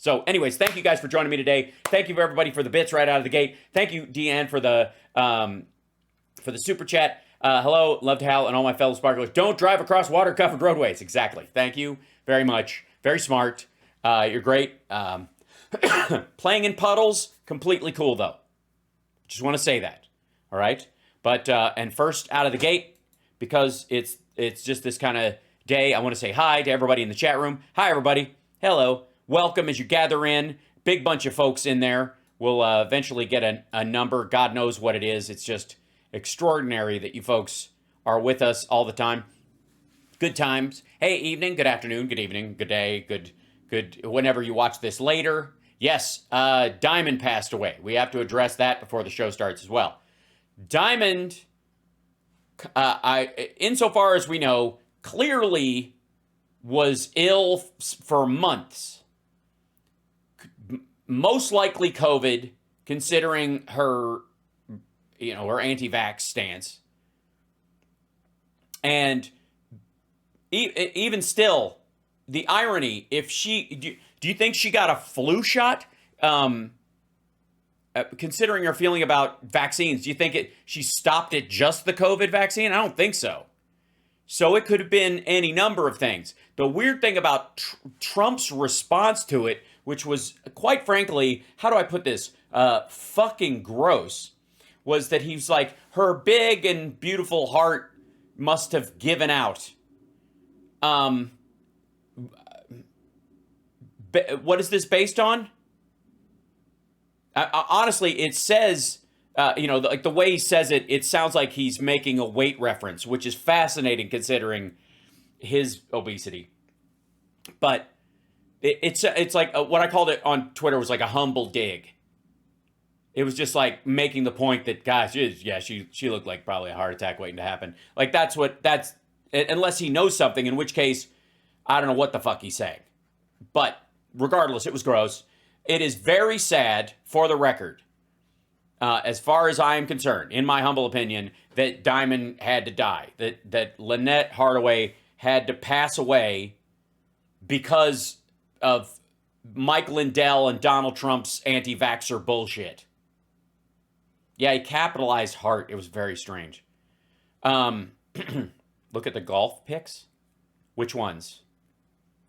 So anyways, thank you guys for joining me today. Thank you everybody for the bits right out of the gate. Thank you, Deanne, for the super chat. Hello, love to Hal and all my fellow sparklers. Don't drive across water-covered roadways. Exactly. Thank you very much. Very smart. You're great. Playing in puddles, completely cool though. Just want to say that. All right. But and first out of the gate, because it's just this kind of day, I want to say hi to everybody in the chat room. Hi everybody. Hello. Welcome as you gather in. Big bunch of folks in there. We'll eventually get a number. God knows what it is. It's just extraordinary that you folks are with us all the time. Good times. Hey, evening, good afternoon, good evening, good day, good whenever you watch this later. Yes, Diamond passed away. We have to address that before the show starts as well. Diamond, insofar as we know, clearly was ill for months. Most likely COVID, considering her, her anti-vax stance. And even still, the irony, if do you think she got a flu shot? Considering her feeling about vaccines, do you think she stopped at just the COVID vaccine? I don't think so. So it could have been any number of things. The weird thing about Trump's response to it, which was, quite frankly, how do I put this? Fucking gross, was that he's like, her big and beautiful heart must have given out. What is this based on? Honestly, it says, like the way he says it, it sounds like he's making a weight reference, which is fascinating considering his obesity. But it's like what I called it on Twitter was like a humble dig. It was just like making the point that, gosh, she looked like probably a heart attack waiting to happen. Like that's unless he knows something, in which case, I don't know what the fuck he's saying. But regardless, it was gross. It is very sad, for the record, as far as I am concerned, in my humble opinion, that Diamond had to die. That Lynette Hardaway had to pass away because of Mike Lindell and Donald Trump's anti-vaxxer bullshit. Yeah, he capitalized heart. It was very strange. Look at the golf pics. Which ones?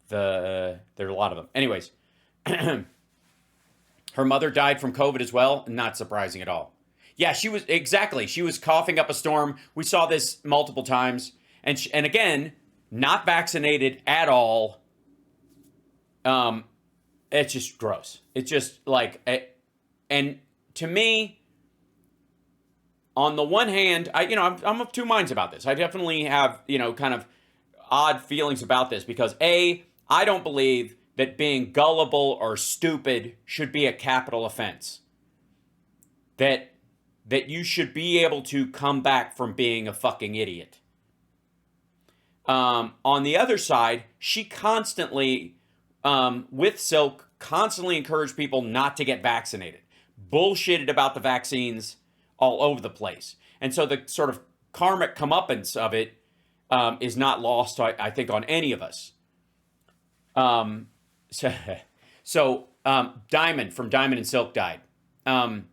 There are a lot of them. Anyways, her mother died from COVID as well. Not surprising at all. Yeah, she was coughing up a storm. We saw this multiple times. And again, not vaccinated at all. It's just gross. It's just like, and to me, on the one hand, I'm of two minds about this. I definitely have, kind of odd feelings about this because I don't believe that being gullible or stupid should be a capital offense. That you should be able to come back from being a fucking idiot. On the other side, she constantly, with Silk, constantly encouraged people not to get vaccinated. Bullshitted about the vaccines all over the place. And so the sort of karmic comeuppance of it is not lost, I think, on any of us. So Diamond from Diamond and Silk died. I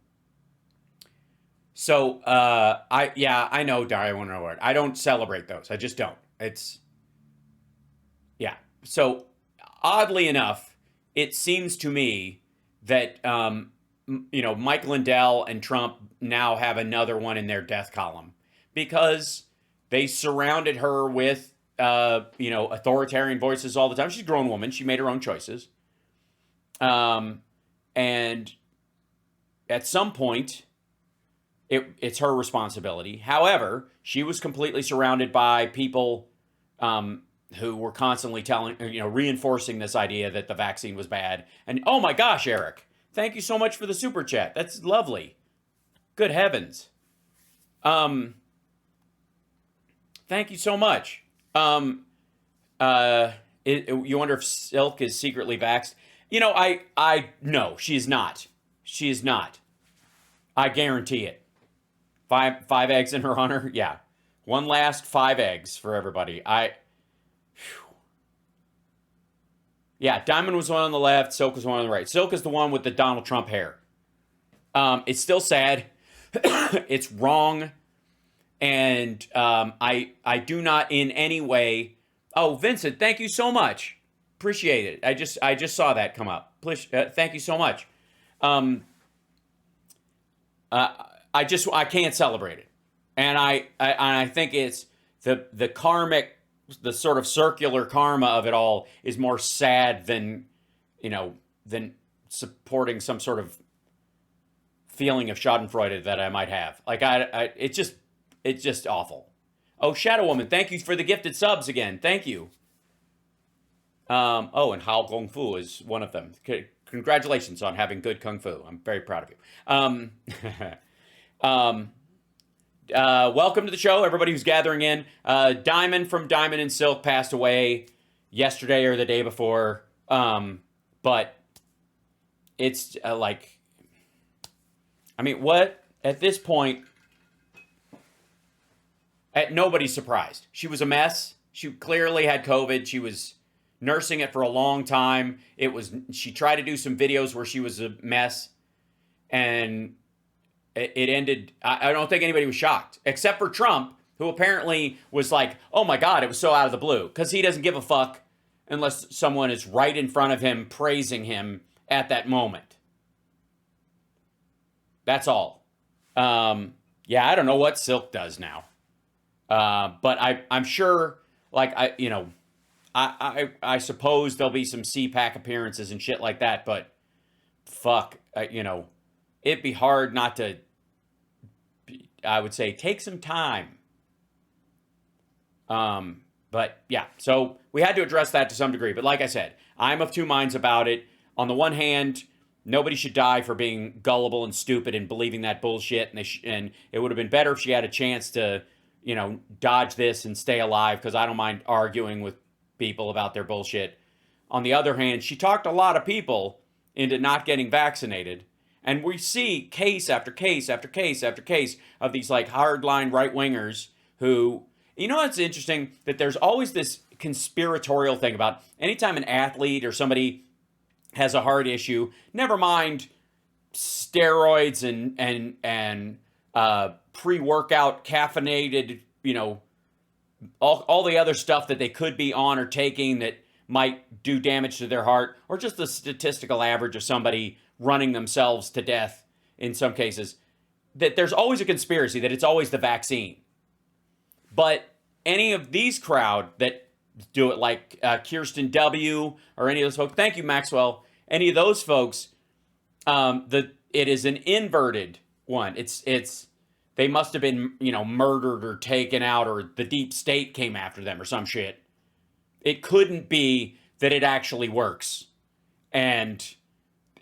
know Diamond Award. I don't celebrate those. I just don't. So oddly enough, it seems to me that, Mike Lindell and Trump now have another one in their death column because they surrounded her with, authoritarian voices all the time. She's a grown woman. She made her own choices. And at some point, it's her responsibility. However, she was completely surrounded by people who were constantly reinforcing this idea that the vaccine was bad. And oh my gosh, Eric, thank you so much for the super chat. That's lovely. Good heavens. Thank you so much. You wonder if Silk is secretly vaxxed? No, she is not. She is not. I guarantee it. Five eggs in her honor? Yeah. One last 5 eggs for everybody. Yeah, Diamond was the one on the left. Silk was the one on the right. Silk is the one with the Donald Trump hair. It's still sad. It's wrong. And I do not in any way. Oh, Vincent, thank you so much. Appreciate it. I just saw that come up. Please, thank you so much. I can't celebrate it, and I think it's the karmic, the sort of circular karma of it all is more sad than than supporting some sort of feeling of Schadenfreude that I might have. Like it's just awful. Oh, Shadow Woman, thank you for the gifted subs again. Thank you. And Hao Kung Fu is one of them. Congratulations on having good Kung Fu. I'm very proud of you. Welcome to the show, everybody who's gathering in. Diamond from Diamond and Silk passed away yesterday or the day before. But it's like, I mean, what at this point, nobody's surprised. She was a mess. She clearly had COVID. She was nursing it for a long time. She tried to do some videos where she was a mess, and it ended. I don't think anybody was shocked, except for Trump, who apparently was like, oh my God, it was so out of the blue, because he doesn't give a fuck unless someone is right in front of him praising him at that moment. That's all. Yeah, I don't know what Silk does now. But I'm sure, like, I suppose there'll be some CPAC appearances and shit like that, but fuck, it'd be hard not to, I would say, take some time. But yeah, so we had to address that to some degree. But like I said, I'm of two minds about it. On the one hand, nobody should die for being gullible and stupid and believing that bullshit. And it would have been better if she had a chance to, dodge this and stay alive, because I don't mind arguing with people about their bullshit. On the other hand, she talked a lot of people into not getting vaccinated. And we see case after case after case after case of these like hardline right-wingers who, it's interesting that there's always this conspiratorial thing about anytime an athlete or somebody has a heart issue, never mind steroids and pre-workout caffeinated, all the other stuff that they could be on or taking that might do damage to their heart, or just the statistical average of somebody running themselves to death in some cases, that there's always a conspiracy that it's always the vaccine. But any of these crowd that do it, like Kirsten W. or any of those folks, thank you, Maxwell, any of those folks, it is an inverted one. It's they must have been, murdered or taken out, or the deep state came after them or some shit. It couldn't be that it actually works, and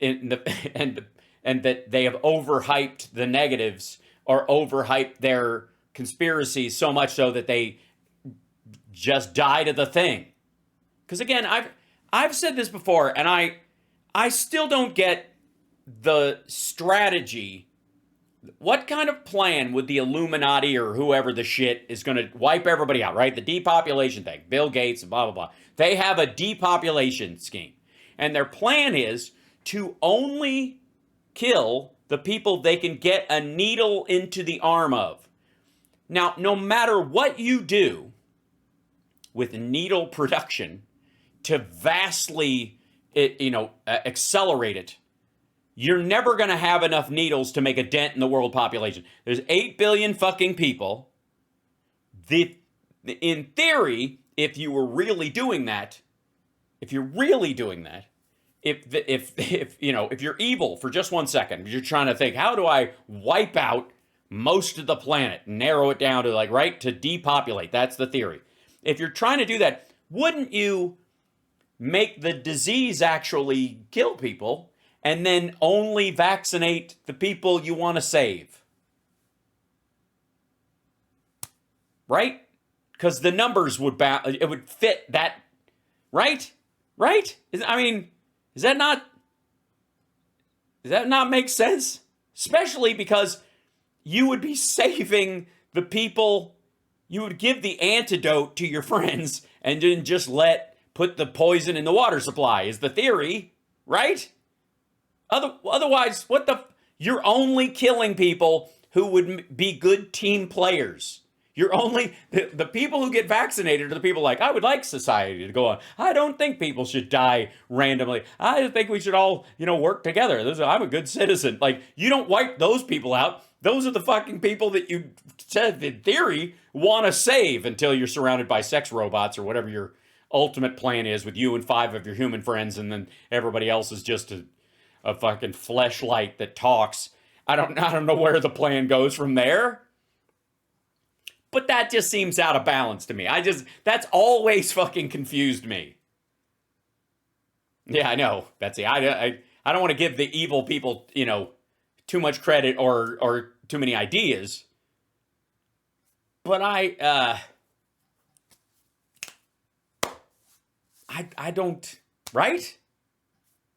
that they have overhyped the negatives or overhyped their conspiracies so much so that they just died of the thing. Because again, I've said this before, and I still don't get the strategy. What kind of plan would the Illuminati or whoever the shit is going to wipe everybody out, right? The depopulation thing, Bill Gates, blah, blah, blah. They have a depopulation scheme. And their plan is to only kill the people they can get a needle into the arm of. Now, no matter what you do with needle production to vastly, accelerate it, you're never going to have enough needles to make a dent in the world population. There's 8 billion fucking people. In theory, if you were really doing that, if you're evil for just 1 second, you're trying to think, how do I wipe out most of the planet, narrow it down to to depopulate? That's the theory. If you're trying to do that, wouldn't you make the disease actually kill people and then only vaccinate the people you want to save? Right? Because the numbers would fit that, right? Right? Does that not make sense? Especially because you would be saving the people, you would give the antidote to your friends and then just let put the poison in the water supply is the theory, right? Otherwise, you're only killing people who would be good team players. You're only, the people who get vaccinated are the people like, I would like society to go on. I don't think people should die randomly. I think we should all, work together. I'm a good citizen. Like, you don't wipe those people out. Those are the fucking people that you said, in theory, want to save until you're surrounded by sex robots or whatever your ultimate plan is with you and 5 of your human friends, and then everybody else is just a fucking fleshlight that talks. I don't know where the plan goes from there. But that just seems out of balance to me. That's always fucking confused me. Yeah, I know, Betsy. I don't want to give the evil people, too much credit or too many ideas. But I don't, right?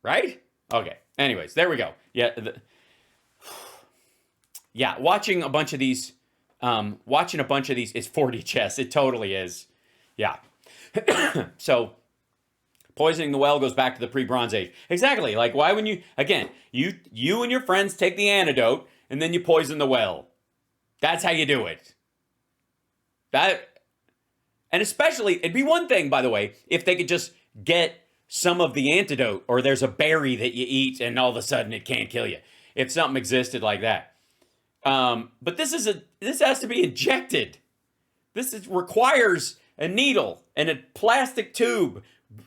Right? Okay. Anyways, there we go. Yeah. Yeah, watching a bunch of these is 4D chess. It totally is. Yeah. So, poisoning the well goes back to the pre-Bronze Age. Exactly. Like, why wouldn't you and your friends take the antidote and then you poison the well? That's how you do it. And especially, it'd be one thing, by the way, if they could just get some of the antidote, or there's a berry that you eat and all of a sudden it can't kill you. If something existed like that. But this has to be injected. Requires a needle and a plastic tube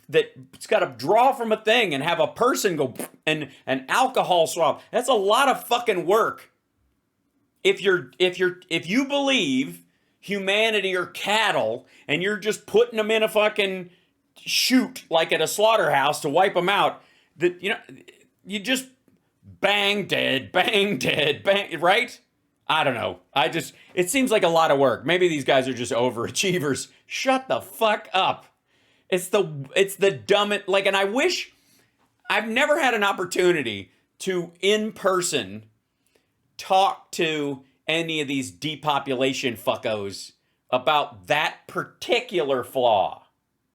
that's got to draw from a thing and have a person go and an alcohol swab. That's a lot of fucking work. If you believe humanity are cattle and you're just putting them in a fucking chute like at a slaughterhouse to wipe them out, that you just bang dead, bang, right? I don't know. It seems like a lot of work. Maybe these guys are just overachievers. Shut the fuck up. It's the dumbest, and I wish, I've never had an opportunity to, in person, talk to any of these depopulation fuckos about that particular flaw.